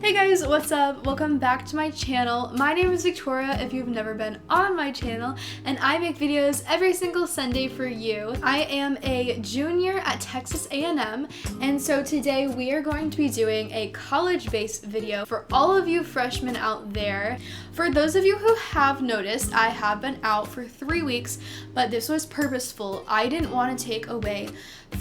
Hey guys, what's up? Welcome back to my channel. My name is Victoria if you've never been on my channel, and I make videos every single Sunday for you. I am a junior at Texas A&M, and so today we are going to be doing a college-based video for all of you freshmen out there. For those of you who have noticed, I have been out for 3 weeks, but this was purposeful. I didn't want to take away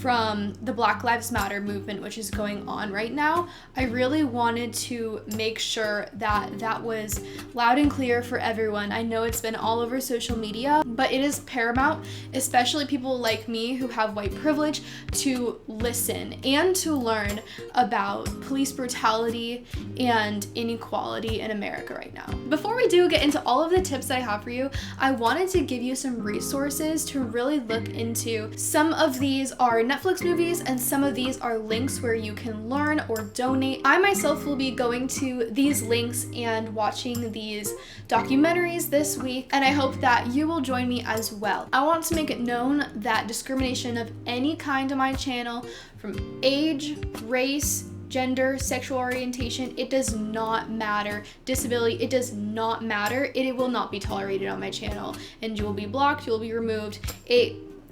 from the Black Lives Matter movement, which is going on right now. I really wanted to make sure that that was loud and clear for everyone. I know it's been all over social media, but it is paramount, especially people like me who have white privilege, to listen and to learn about police brutality and inequality in America right now. Before we do get into all of the tips that I have for you, I wanted to give you some resources to really look into. Some of these are Netflix movies and some of these are links where you can learn or donate. I myself will be going to these links and watching these documentaries this week, and I hope that you will join me as well. I want to make it known that discrimination of any kind on my channel, from age, race, gender, sexual orientation, it does not matter. Disability, it does not matter. It will not be tolerated on my channel, and you will be blocked, you will be removed.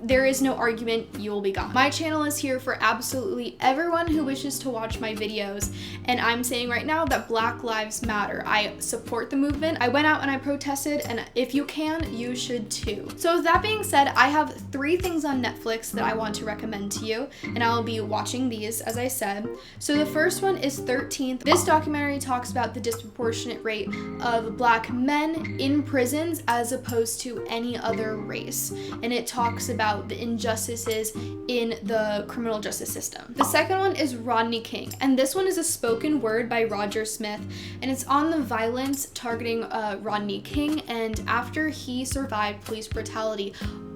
There is no argument, you will be gone. My channel is here for absolutely everyone who wishes to watch my videos, and I'm saying right now that Black Lives Matter. I support the movement. I went out and I protested, and if you can, you should too. So with that being said, I have 3 things on Netflix that I want to recommend to you, and I will be watching these, as I said. So the first one is 13th. This documentary talks about the disproportionate rate of Black men in prisons as opposed to any other race, and it talks about the injustices in the criminal justice system. The second one is Rodney King, and this one is a spoken word by Roger Smith, and it's on the violence targeting Rodney King, and after he survived police brutality,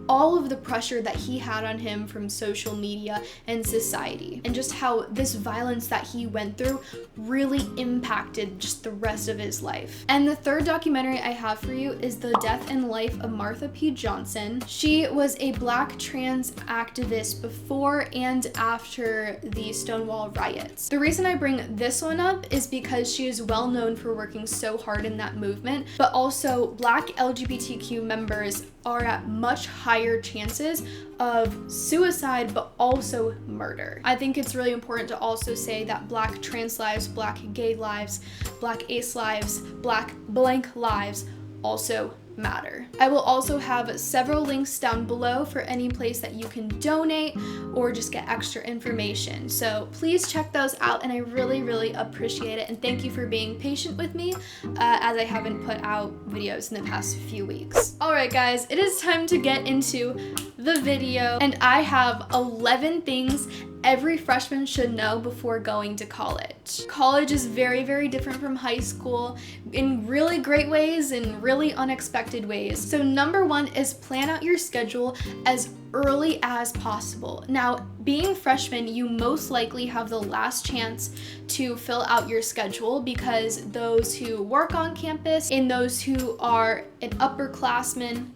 all of the pressure that he had on him from social media and society, and just how this violence that he went through really impacted just the rest of his life. And the third documentary I have for you is The Death and Life of Martha P. Johnson. She was a Black trans activist before and after the Stonewall riots. The reason I bring this one up is because she is well known for working so hard in that movement, but also Black LGBTQ members are at much higher chances of suicide, but also murder. I think it's really important to also say that Black trans lives, Black gay lives, Black ace lives, Black blank lives also matter. I will also have several links down below for any place that you can donate or just get extra information. So please check those out, and I really appreciate it, and thank you for being patient with me as I haven't put out videos in the past few weeks. Alright guys, it is time to get into the video, and I have 11 things every freshman should know before going to college. College is very different from high school in really great ways and really unexpected ways. So number 1 is plan out your schedule as early as possible. Now, being freshmen, you most likely have the last chance to fill out your schedule because those who work on campus and those who are an upperclassman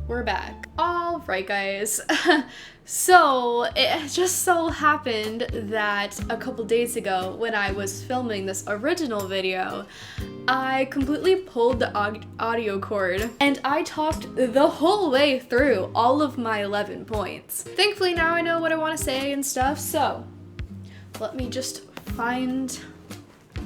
We're back. All right, guys. So it just so happened that a couple days ago when I was filming this original video, I completely pulled the audio cord and I talked the whole way through all of my 11 points. Thankfully now I know what I want to say and stuff, so let me just find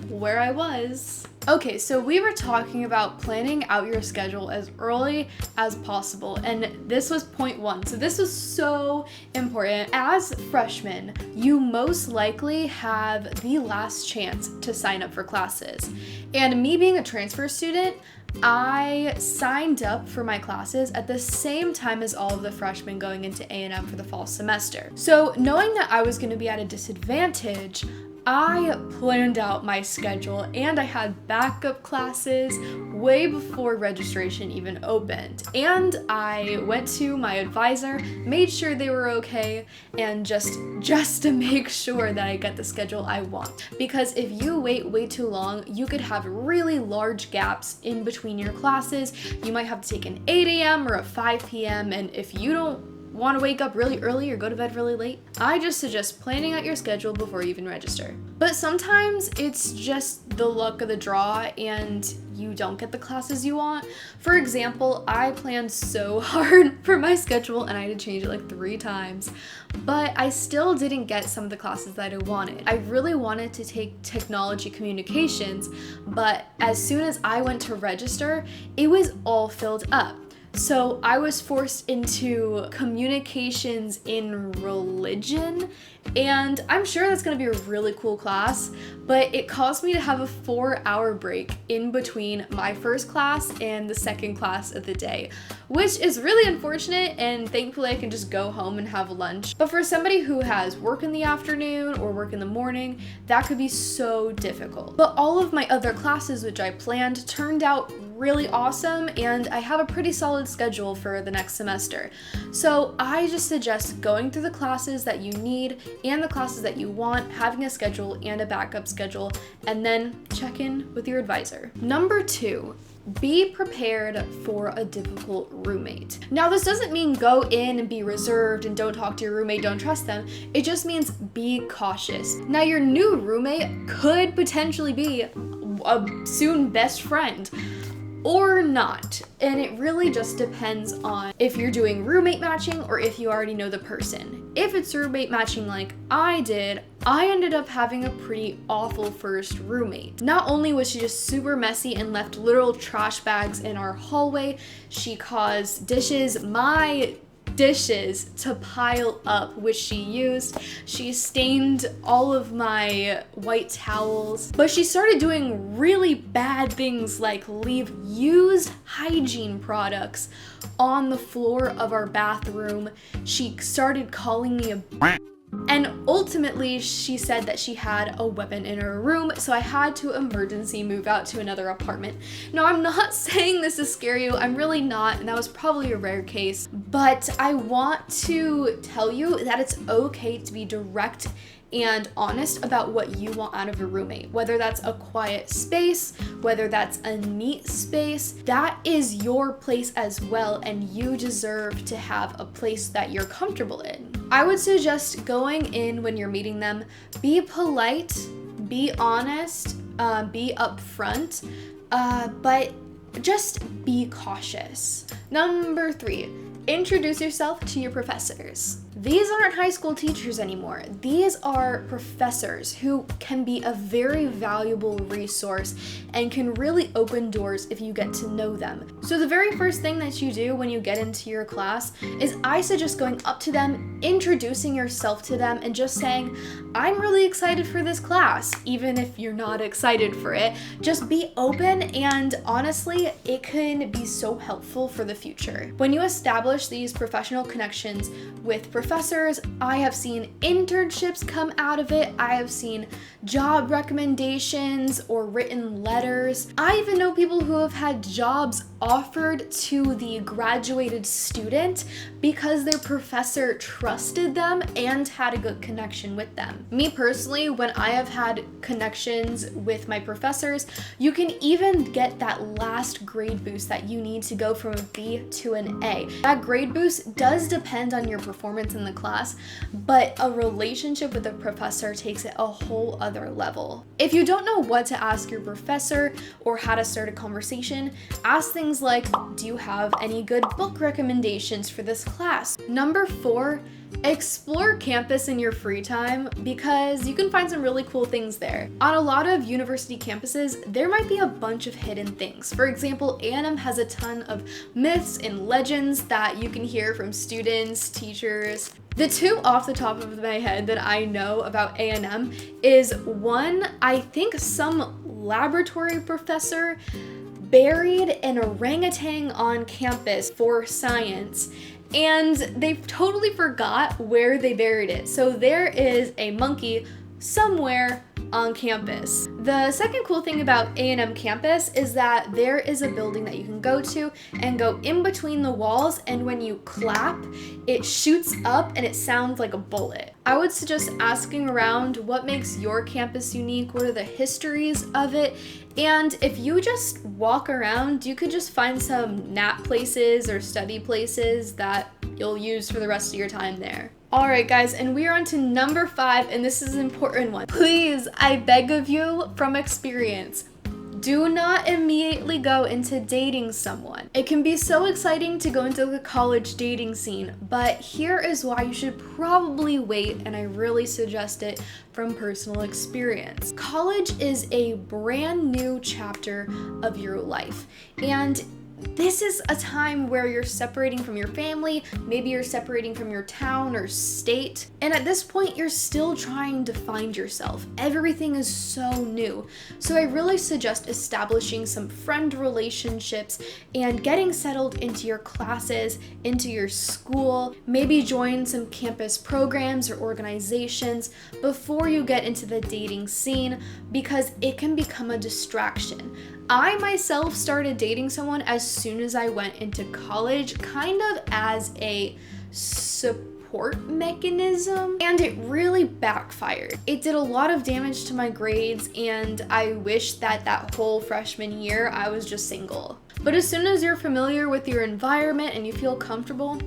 where I was. Okay, so we were talking about planning out your schedule as early as possible, and this was point 1. So this was so important. As freshmen, you most likely have the last chance to sign up for classes. And me being a transfer student, I signed up for my classes at the same time as all of the freshmen going into A&M for the fall semester. So knowing that I was going to be at a disadvantage, I planned out my schedule and I had backup classes way before registration even opened. And I went to my advisor, made sure they were okay, and just to make sure that I get the schedule I want. Because if you wait way too long, you could have really large gaps in between your classes. You might have to take an 8 a.m. or a 5 p.m. and if you don't want to wake up really early or go to bed really late, I just suggest planning out your schedule before you even register. But sometimes it's just the luck of the draw and you don't get the classes you want. For example, I planned so hard for my schedule and I had to change it like 3 times, but I still didn't get some of the classes that I wanted. I really wanted to take technology communications, but as soon as I went to register, it was all filled up. So I was forced into communications in religion, and I'm sure that's gonna be a really cool class, but it caused me to have a 4-hour break in between my first class and the second class of the day, which is really unfortunate, and thankfully I can just go home and have lunch. But for somebody who has work in the afternoon or work in the morning, that could be so difficult. But all of my other classes which I planned turned out really awesome, and I have a pretty solid schedule for the next semester. So I just suggest going through the classes that you need and the classes that you want, having a schedule and a backup schedule, and then check in with your advisor. Number 2, be prepared for a difficult roommate. Now, this doesn't mean go in and be reserved and don't talk to your roommate, don't trust them. It just means be cautious. Now, your new roommate could potentially be a soon best friend, or not. And it really just depends on if you're doing roommate matching or if you already know the person. If it's roommate matching like I did, I ended up having a pretty awful first roommate. Not only was she just super messy and left literal trash bags in our hallway, she caused my dishes to pile up, which she used. She stained all of my white towels, but she started doing really bad things like leave used hygiene products on the floor of our bathroom. She started calling me a and ultimately she said that she had a weapon in her room, so I had to emergency move out to another apartment. Now, I'm not saying this to scare you, I'm really not, and that was probably a rare case, but I want to tell you that it's okay to be direct and honest about what you want out of a roommate. Whether that's a quiet space, whether that's a neat space, that is your place as well, and you deserve to have a place that you're comfortable in. I would suggest going in when you're meeting them, be polite, be honest, be upfront, but just be cautious. Number 3, introduce yourself to your professors. These aren't high school teachers anymore. These are professors who can be a very valuable resource and can really open doors if you get to know them. So the very first thing that you do when you get into your class is I suggest going up to them, introducing yourself to them, and just saying, I'm really excited for this class, even if you're not excited for it. Just be open, and honestly, it can be so helpful for the future. When you establish these professional connections with professors, I have seen internships come out of it. I have seen job recommendations or written letters. I even know people who have had jobs offered to the graduated student because their professor trusted them and had a good connection with them. Me personally, when I have had connections with my professors, you can even get that last grade boost that you need to go from a B to an A. That grade boost does depend on your performance in the class, but a relationship with a professor takes it a whole other level. If you don't know what to ask your professor or how to start a conversation, ask things like, do you have any good book recommendations for this class? Number 4, explore campus in your free time because you can find some really cool things there. On a lot of university campuses, there might be a bunch of hidden things. For example, A&M has a ton of myths and legends that you can hear from students, teachers. The 2 off the top of my head that I know about A&M is, 1, I think some laboratory professor buried an orangutan on campus for science, and they totally forgot where they buried it. So there is a monkey somewhere on campus. The second cool thing about A&M campus is that there is a building that you can go to and go in between the walls, and when you clap, it shoots up and it sounds like a bullet. I would suggest asking around what makes your campus unique, what are the histories of it, and if you just walk around, you could just find some nap places or study places that you'll use for the rest of your time there. Alright guys, and we are on to number 5, and this is an important one. Please, I beg of you from experience, do not immediately go into dating someone. It can be so exciting to go into the college dating scene, but here is why you should probably wait, and I really suggest it from personal experience. College is a brand new chapter of your life, and this is a time where you're separating from your family, maybe you're separating from your town or state, and at this point you're still trying to find yourself. Everything is so new. So I really suggest establishing some friend relationships and getting settled into your classes, into your school, maybe join some campus programs or organizations before you get into the dating scene, because it can become a distraction. I myself started dating someone as soon as I went into college, kind of as a support mechanism, and it really backfired. It did a lot of damage to my grades, and I wish that that whole freshman year I was just single. But as soon as you're familiar with your environment and you feel comfortable,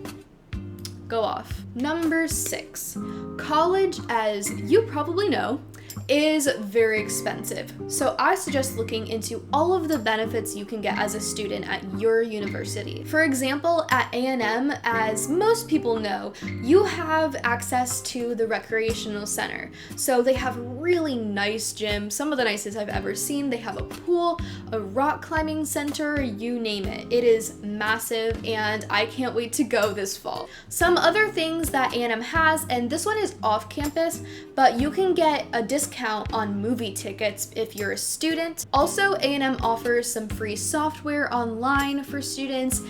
go off. Number 6, college, as you probably know, is very expensive. So I suggest looking into all of the benefits you can get as a student at your university. For example, at A&M, as most people know, you have access to the recreational center. So they have a really nice gym, some of the nicest I've ever seen. They have a pool, a rock climbing center, you name it. It is massive, and I can't wait to go this fall. Some other things that A&M has, and this one is off campus, but you can get a discount on movie tickets if you're a student. Also, A&M offers some free software online for students.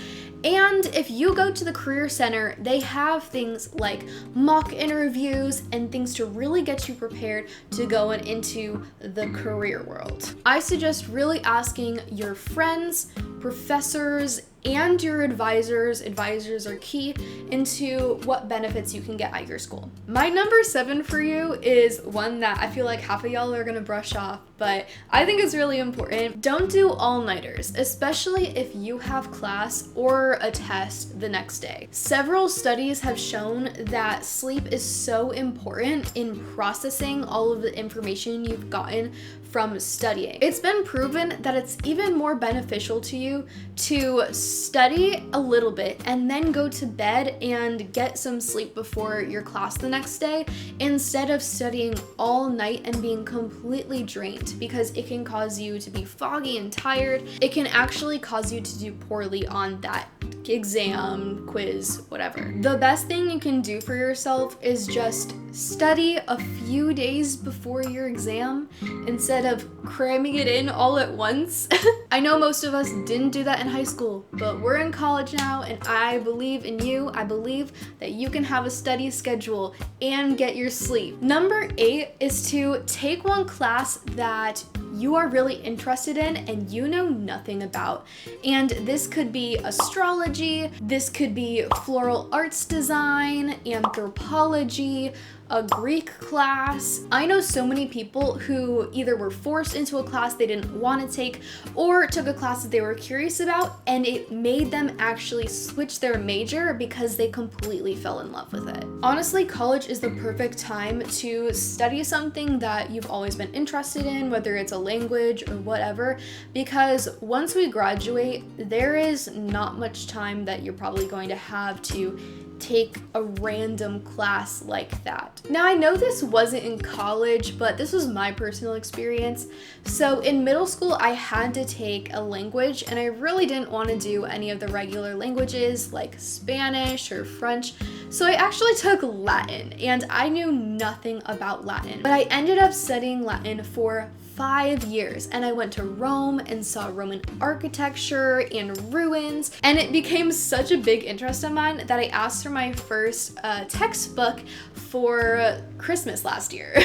And if you go to the Career Center, they have things like mock interviews and things to really get you prepared to go into the career world. I suggest really asking your friends, professors, and your advisors are key, into what benefits you can get at your school. My number 7 for you is one that I feel like half of y'all are gonna brush off, but I think it's really important. Don't do all-nighters, especially if you have class or a test the next day. Several studies have shown that sleep is so important in processing all of the information you've gotten from studying. It's been proven that it's even more beneficial to you to study a little bit and then go to bed and get some sleep before your class the next day, instead of studying all night and being completely drained, because it can cause you to be foggy and tired. It can actually cause you to do poorly on that exam, quiz, whatever. The best thing you can do for yourself is just study a few days before your exam instead of cramming it in all at once. I know most of us didn't do that in high school, but we're in college now, and I believe in you. I believe that you can have a study schedule and get your sleep. Number 8 is to take one class that you are really interested in and you know nothing about. And this could be astrology, this could be floral arts design, anthropology, a Greek class. I know so many people who either were forced into a class they didn't want to take, or took a class that they were curious about and it made them actually switch their major because they completely fell in love with it. Honestly, college is the perfect time to study something that you've always been interested in, whether it's a language or whatever, because once we graduate, there is not much time that you're probably going to have to take a random class like that. Now, I know this wasn't in college, but this was my personal experience. So in middle school, I had to take a language, and I really didn't want to do any of the regular languages like Spanish or French. So I actually took Latin, and I knew nothing about Latin, but I ended up studying Latin for 5 years, and I went to Rome and saw Roman architecture and ruins, and it became such a big interest of mine that I asked for my first textbook for Christmas last year.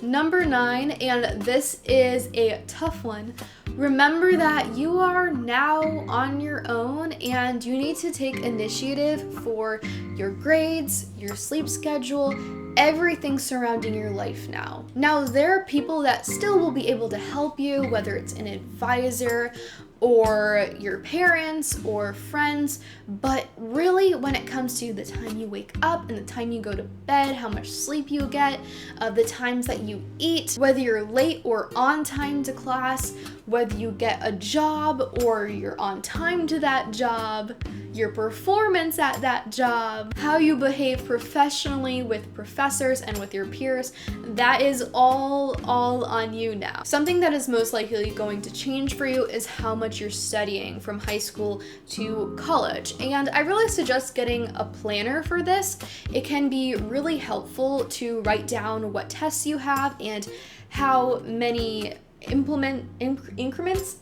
Number 9, and this is a tough one. Remember that you are now on your own and you need to take initiative for your grades, your sleep schedule, everything surrounding your life now. Now, there are people that still will be able to help you, whether it's an advisor or your parents or friends, but really when it comes to the time you wake up and the time you go to bed, how much sleep you get, the times that you eat, whether you're late or on time to class, whether you get a job or you're on time to that job, your performance at that job, how you behave professionally with professors and with your peers, that is all on you now. Something that is most likely going to change for you is how much you're studying from high school to college. And I really suggest getting a planner for this. It can be really helpful to write down what tests you have and how many increments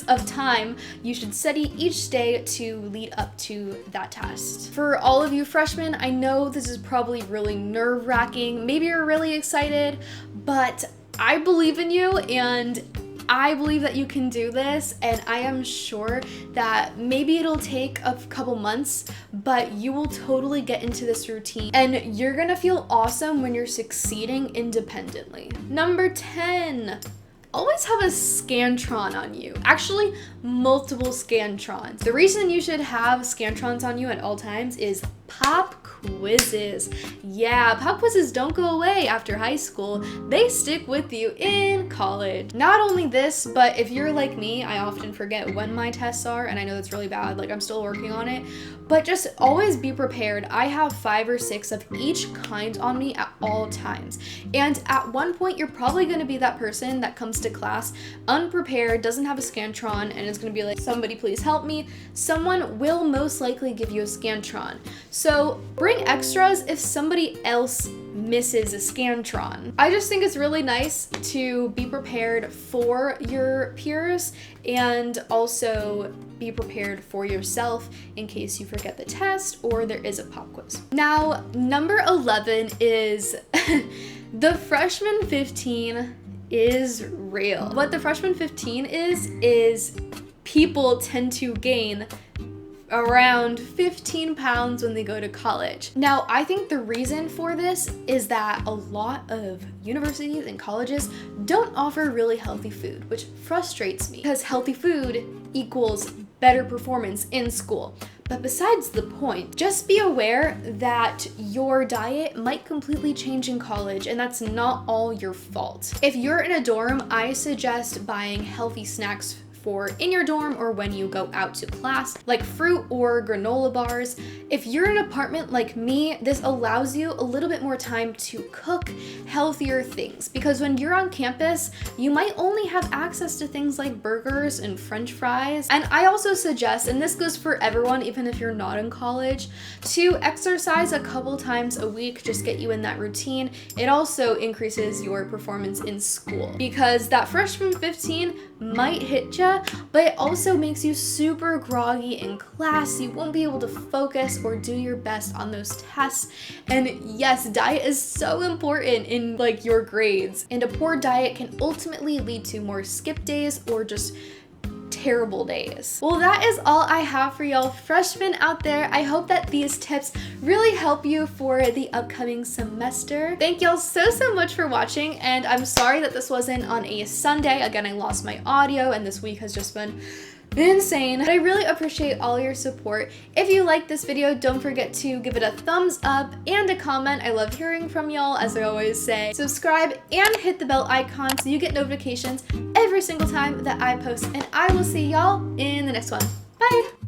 of time you should study each day to lead up to that test. For all of you freshmen, I know this is probably really nerve-wracking. Maybe you're really excited, but I believe in you and I believe that you can do this, and I am sure that maybe it'll take a couple months, but you will totally get into this routine and you're gonna feel awesome when you're succeeding independently. Number 10. Always have a Scantron on you. Actually, multiple Scantrons. The reason you should have Scantrons on you at all times is pop quizzes. Yeah, pop quizzes don't go away after high school. They stick with you in college. Not only this, but if you're like me, I often forget when my tests are, and I know that's really bad, like I'm still working on it, but just always be prepared. I have 5 or 6 of each kind on me at all times. And at one point, you're probably gonna be that person that comes to class unprepared, doesn't have a Scantron, and is gonna be like, somebody please help me. Someone will most likely give you a Scantron. So bring extras if somebody else misses a Scantron. I just think it's really nice to be prepared for your peers and also be prepared for yourself in case you forget the test or there is a pop quiz. Now, number 11 is the freshman 15 is real. What the freshman 15 is people tend to gain around 15 pounds when they go to college. Now, I think the reason for this is that a lot of universities and colleges don't offer really healthy food, which frustrates me because healthy food equals better performance in school. But besides the point, just be aware that your diet might completely change in college, and that's not all your fault. If you're in a dorm, I suggest buying healthy snacks for in your dorm or when you go out to class, like fruit or granola bars. If you're in an apartment like me, this allows you a little bit more time to cook healthier things, because when you're on campus, you might only have access to things like burgers and french fries. And I also suggest, and this goes for everyone, even if you're not in college, to exercise a couple times a week, just get you in that routine. It also increases your performance in school, because that freshman 15 might hit you, but it also makes you super groggy in class. You won't be able to focus or do your best on those tests. And yes, diet is so important in like your grades, and a poor diet can ultimately lead to more skip days or just terrible days. Well, that is all I have for y'all freshmen out there. I hope that these tips really help you for the upcoming semester. Thank y'all so much for watching, and I'm sorry that this wasn't on a Sunday. Again, I lost my audio and this week has just been insane, but I really appreciate all your support. If you like this video, don't forget to give it a thumbs up and a comment. I love hearing from y'all, as I always say. Subscribe and hit the bell icon so you get notifications every single time that I post, and I will see y'all in the next one. Bye!